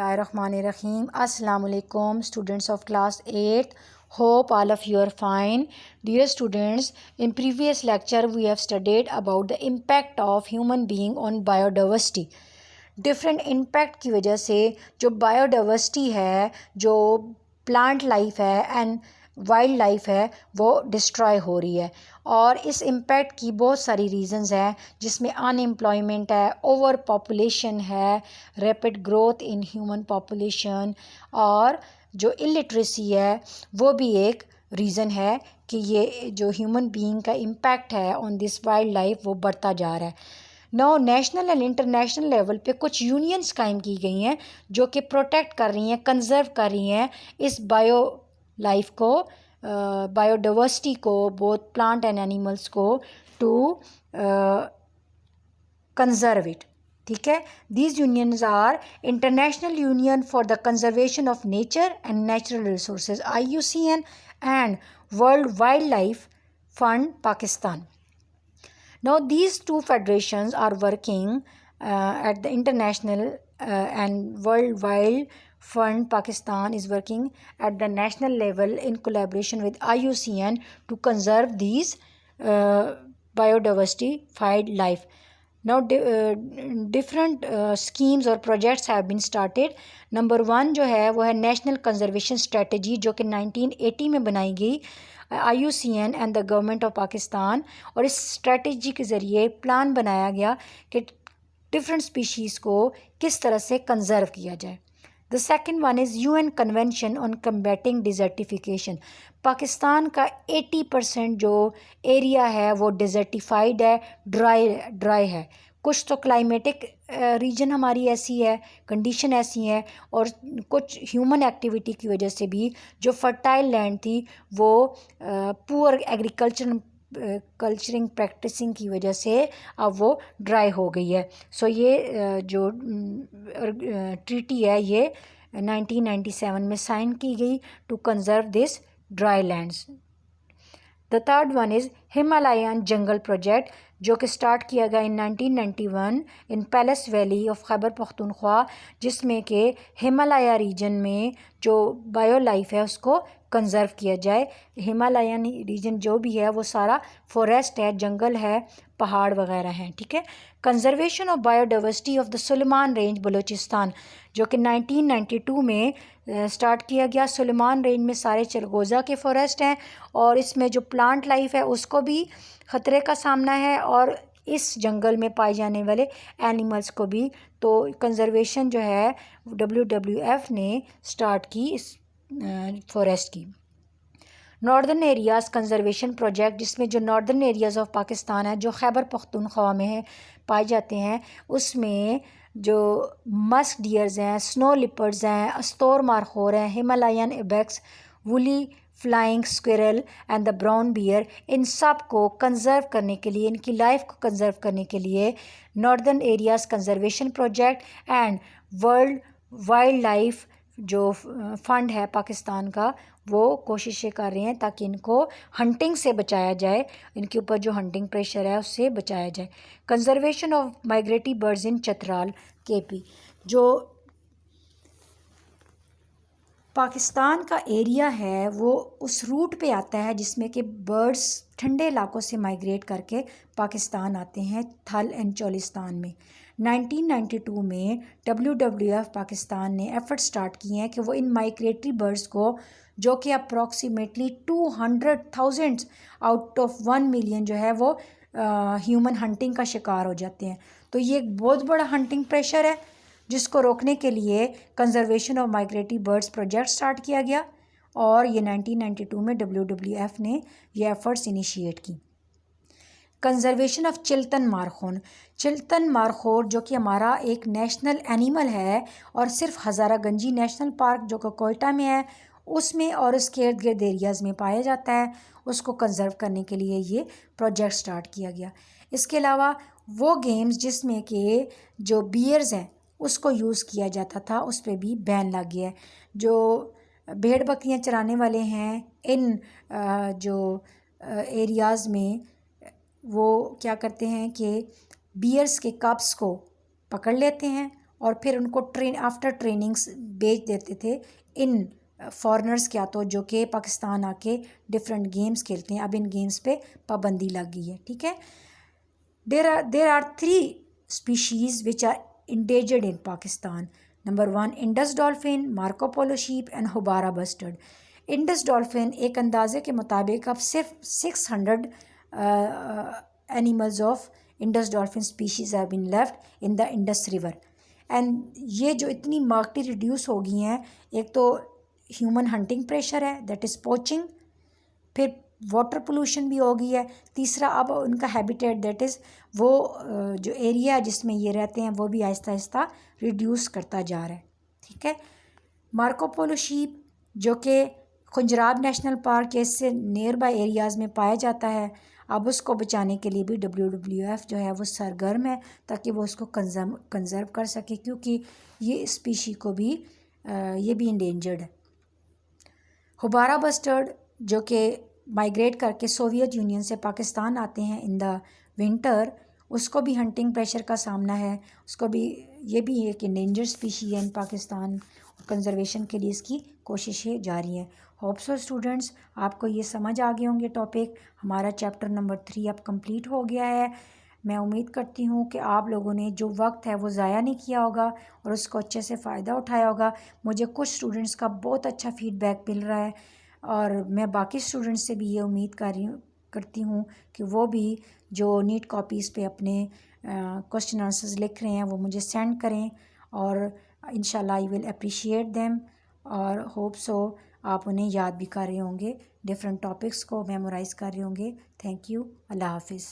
Bismillahirrahmanirrahim. Assalamu alaikum, students of class 8th. Hope all of you are fine. Dear students, in previous lecture we have studied about the impact of human being on biodiversity. Different impact की वजह से जो biodiversity है, जो plant life है and wild life है, वो destroy हो रही है। और इस इम्पैक्ट की बहुत सारी रीज़न्स हैं, जिसमें अनएम्प्लॉयमेंट है, ओवर पॉपुलेशन है, rapid growth in human population, और जो इलिटरेसी है वो भी एक रीज़न है कि ये जो ह्यूमन बीइंग का इम्पैक्ट है ऑन दिस वाइल्ड लाइफ वो बढ़ता जा रहा है। नौ नेशनल एंड इंटरनेशनल लेवल पे कुछ यूनियंस कायम की गई हैं जो कि प्रोटेक्ट कर रही हैं, कंजर्व कर रही हैं इस बायो लाइफ को, बायोडाइवर्सिटी को, बोथ प्लांट एंड एनिमल्स को, टू कंजर्व इट। ठीक है, these unions are International Union for the Conservation of Nature and Natural Resources IUCN and World Wildlife Fund Pakistan. Now these two federations are working at the international and World Wild Fund Pakistan is working at the national level in collaboration with IUCN to conserve these biodiversity wildlife. Now different schemes or projects have been started. Number 1 जो है वो है national conservation strategy, जो कि 1980 में बनाई गई IUCN and the government of Pakistan. और इस स्ट्रेटजी के ज़रिए प्लान बनाया गया कि डिफरेंट स्पीशीज़ को किस तरह से कंजर्व किया जाए। The second one is UN convention on combating desertification. Pakistan का 80% जो एरिया है वो डिज़र्टिफाइड है, ड्राई है। कुछ तो क्लाइमेटिक रीजन हमारी ऐसी है, कंडीशन ऐसी है, और कुछ ह्यूमन एक्टिविटी की वजह से भी जो फर्टाइल लैंड थी वो पुअर कल्चरिंग प्रैक्टिसिंग की वजह से अब वो ड्राई हो गई है। सो ये जो ट्रीटी है ये 1997 में साइन की गई to conserve this dry lands. The third one is Himalayan jungle project, जो कि स्टार्ट किया गया in 1991 in Palas valley of Khyber Pakhtunkhwa, जिसमें कि हिमालय रीजन में जो बायो लाइफ है उसको कंजर्व किया जाए। हिमालयन रीजन जो भी है वो सारा फॉरेस्ट है, जंगल है, पहाड़ वगैरह हैं। ठीक है, conservation of biodiversity of the Sulaiman range Balochistan, जो कि 1992 में स्टार्ट किया गया। सुलेमान रेंज में सारे चरगोज़ा के फॉरेस्ट हैं और इसमें जो प्लांट लाइफ है उसको भी ख़तरे का सामना है, और इस जंगल में पाए जाने वाले एनिमल्स को भी। तो कंजर्वेशन जो है WWF ने स्टार्ट की इस फॉरेस्ट की। नॉर्दर्न एरियाज़ कंजर्वेशन प्रोजेक्ट, जिसमें जो नॉर्दर्न एरियाज़ ऑफ पाकिस्तान है जो खैबर पख्तूनख्वा में है पाए जाते हैं, उसमें जो मस्क डियर्स हैं, स्नो लिपर्ड्स हैं, अस्तोर मारखोर हैं, Himalayan ibex, woolly flying squirrel and the brown bear, इन सब को कंजर्व करने के लिए, इनकी लाइफ को कंजर्व करने के लिए northern areas conservation project and World wild life जो फ़ंड है पाकिस्तान का, वो कोशिशें कर रहे हैं ताकि इनको हंटिंग से बचाया जाए, इनके ऊपर जो हंटिंग प्रेशर है उससे बचाया जाए। Conservation of migratory birds in Chitral KP, जो पाकिस्तान का एरिया है वो उस रूट पे आता है जिसमें कि बर्ड्स ठंडे इलाकों से माइग्रेट करके पाकिस्तान आते हैं, थल एंड चोलिस्तान में। 1992 में WWF पाकिस्तान ने एफर्ट स्टार्ट किए हैं कि वो इन माइग्रेटरी बर्ड्स को, जो कि अप्रॉक्सीमेटली 200,000 आउट ऑफ 1 मिलियन जो है वो ह्यूमन हंटिंग का शिकार हो जाते हैं। तो ये एक बहुत बड़ा हंटिंग प्रेशर है, जिसको रोकने के लिए conservation of migratory birds project start किया गया, और ये 1992 में WWF ने ये एफर्ट्स इनिशिएट की। Conservation of Chiltan मारखोन, Chiltan markhor जो कि हमारा एक नेशनल एनिमल है, और सिर्फ हज़ारा गंजी नेशनल पार्क जो कि कोयटा में है उसमें और उसके इर्द गिर्द एरियाज़ में पाया जाता है, उसको कंजर्व करने के लिए ये प्रोजेक्ट स्टार्ट किया गया। इसके अलावा वो गेम्स जिसमें कि जो बियर्स हैं उसको यूज़ किया जाता था, उस पर भी बैन लग गया है। जो भेड़ बकरियां चराने वाले हैं इन जो एरियाज़ में, वो क्या करते हैं कि बियर्स के कब्स को पकड़ लेते हैं और फिर उनको आफ्टर ट्रेनिंग्स भेज देते थे इन फॉरेनर्स क्या तो जो कि पाकिस्तान आके डिफरेंट गेम्स खेलते हैं। अब इन गेम्स पे पाबंदी लग गई है, ठीक है। There are 3 species which are endangered in Pakistan. Number 1 Indus dolphin, Marco Polo sheep and houbara bustard. Indus dolphin एक अंदाजे के मुताबिक अब सिर्फ 600 animals of Indus dolphin species have been left in the Indus river. And ये जो इतनी markedly reduce हो गई हैं, एक तो ह्यूमन हंटिंग प्रेशर है, दैट इज़ पोचिंग, फिर वाटर पोल्यूशन भी हो गई है, तीसरा अब उनका हैबिटेट दैट इज़ वो जो एरिया जिसमें ये रहते हैं वो भी आहिस्ता आहिस्ता रिड्यूस करता जा रहा है, ठीक है। मार्को पोलो शीप जो कि खुंजराब नेशनल पार्क के इससे नियर बाय एरियाज़ में पाया जाता है, अब उसको बचाने के लिए भी WWF जो है वो सरगर्म है ताकि वो उसको कंजर्व कर सके, क्योंकि ये स्पीशी को भी ये भी इंडेंजर्ड है। होबारा बस्टर्ड जो कि माइग्रेट करके सोवियत यूनियन से पाकिस्तान आते हैं इन द विंटर, उसको भी हंटिंग प्रेशर का सामना है, उसको भी ये भी एक इंडेंजर स्पीशी है इन पाकिस्तान। कंजर्वेशन के लिए इसकी कोशिशें जारी हैं। होप सो स्टूडेंट्स आपको ये समझ आ गए होंगे टॉपिक। हमारा चैप्टर नंबर 3 अब कंप्लीट हो गया है। मैं उम्मीद करती हूँ कि आप लोगों ने जो वक्त है वो ज़ाया नहीं किया होगा और उसको अच्छे से फ़ायदा उठाया होगा। मुझे कुछ स्टूडेंट्स का बहुत अच्छा फ़ीडबैक मिल रहा है और मैं बाकी स्टूडेंट्स से भी ये उम्मीद करती हूँ कि वो भी जो नीट कॉपीज़ पे अपने क्वेश्चन आंसर्स लिख रहे हैं वो मुझे सेंड करें और इंशाल्लाह आई विल अप्रिशिएट देम और होप सो आप उन्हें याद भी कर रहे होंगे, डिफरेंट टॉपिक्स को मेमोराइज़ कर रहे होंगे। Thank you. अल्लाह हाफिज़।